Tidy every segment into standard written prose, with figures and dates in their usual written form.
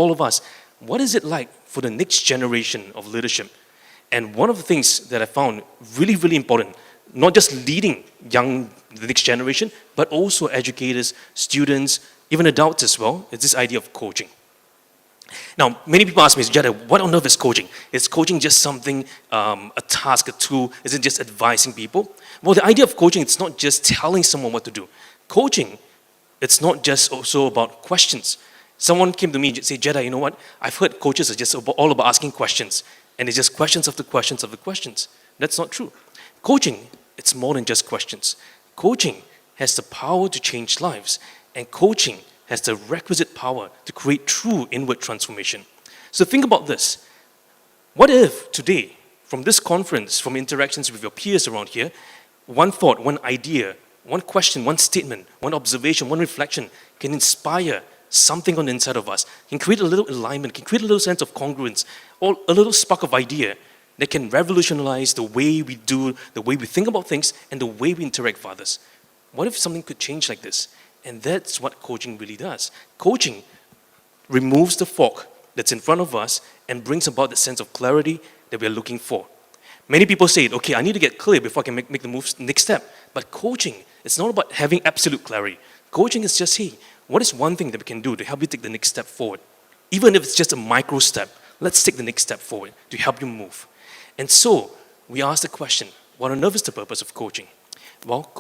all of us, what is it like for the next generation of leadership? And one of the things that I found really, really important, not just leading the next generation, but also educators, students, even adults as well, is this idea of coaching. Now, many people ask me, Jada, what on earth is coaching? Is coaching just something, a task, a tool? Is it just advising people? Well, the idea of coaching, it's not just telling someone what to do. Coaching, it's not just also about questions. Someone came to me and said, Jada, you know what? I've heard coaches are just all about asking questions. And it's just questions after questions after questions. That's not true. Coaching, it's more than just questions. Coaching has the power to change lives. And coaching has the requisite power to create true inward transformation. So think about this. What if today, from this conference, from interactions with your peers around here, one thought, one idea, one question, one statement, one observation, one reflection can inspire something on the inside of us, can create a little alignment, can create a little sense of congruence, or a little spark of idea that can revolutionize the way we do, the way we think about things, and the way we interact with others. What if something could change like this? And that's what coaching really does. Coaching removes the fog that's in front of us and brings about the sense of clarity that we're looking for. Many people say, okay, I need to get clear before I can make the next step. But coaching, it's not about having absolute clarity. Coaching is just, hey, what is one thing that we can do to help you take the next step forward? Even if it's just a micro step, let's take the next step forward to help you move. And so, we ask the question, what on earth is the purpose of coaching? Well,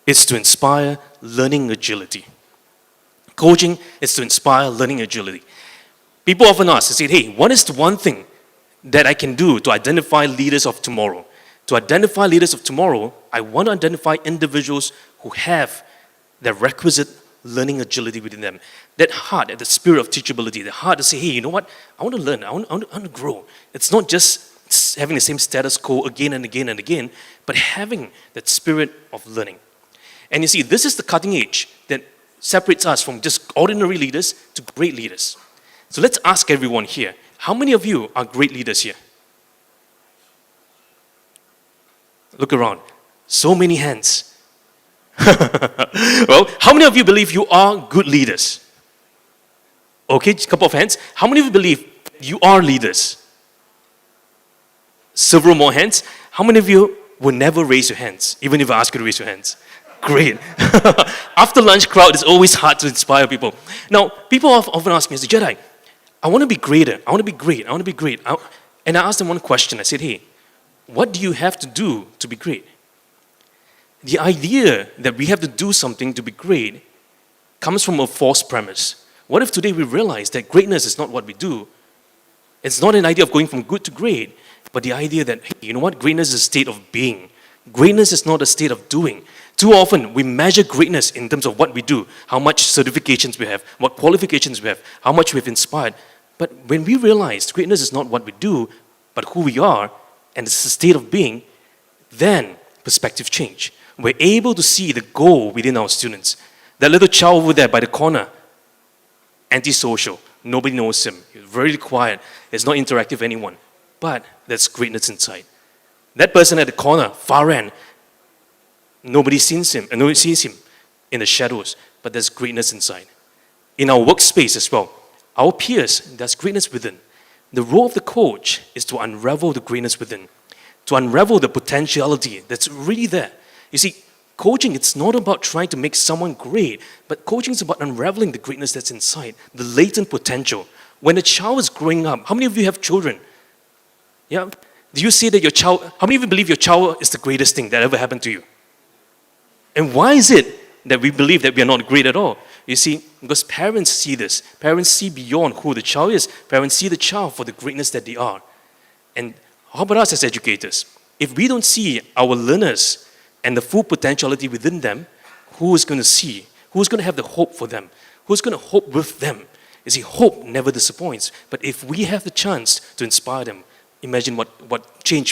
it's to inspire learning agility. Coaching is to inspire learning agility. People often ask, they say, hey, what is the one thing that I can do to identify leaders of tomorrow? To identify leaders of tomorrow, I want to identify individuals who have the requisite learning agility within them. That heart, the spirit of teachability, the heart to say, hey, you know what? I want to learn, I want to grow. It's not just having the same status quo again and again and again, but having that spirit of learning. And you see, this is the cutting edge that separates us from just ordinary leaders to great leaders. So let's ask everyone here, how many of you are great leaders here? Look around. So many hands. Well, how many of you believe you are good leaders? Okay, just a couple of hands. How many of you believe you are leaders? Several more hands. How many of you will never raise your hands, even if I ask you to raise your hands? Great. After lunch crowd, it's always hard to inspire people. Now, people often ask me, I say, Jedi, I want to be greater. I want to be great. I want to be great. And I asked them one question. I said, hey, what do you have to do to be great? The idea that we have to do something to be great comes from a false premise. What if today we realize that greatness is not what we do? It's not an idea of going from good to great, but the idea that, hey, you know what? Greatness is a state of being. Greatness is not a state of doing. Too often, we measure greatness in terms of what we do, how much certifications we have, what qualifications we have, how much we've inspired. But when we realize greatness is not what we do, but who we are, and it's a state of being, then perspective change. We're able to see the goal within our students. That little child over there by the corner, antisocial, nobody knows him, he's very quiet, he's not interactive with anyone, but there's greatness inside. That person at the corner, far end, nobody sees him in the shadows, but there's greatness inside. In our workspace as well, our peers, there's greatness within. The role of the coach is to unravel the greatness within, to unravel the potentiality that's really there. You see, coaching, it's not about trying to make someone great, but coaching is about unraveling the greatness that's inside, the latent potential. When a child is growing up, how many of you have children? Yeah? Do you say that your child, how many of you believe your child is the greatest thing that ever happened to you? And why is it that we believe that we are not great at all? You see, because parents see this. Parents see beyond who the child is. Parents see the child for the greatness that they are. And how about us as educators? If we don't see our learners and the full potentiality within them, who is going to see? Who's going to have the hope for them? Who's going to hope with them? You see, hope never disappoints. But if we have the chance to inspire them, imagine what change we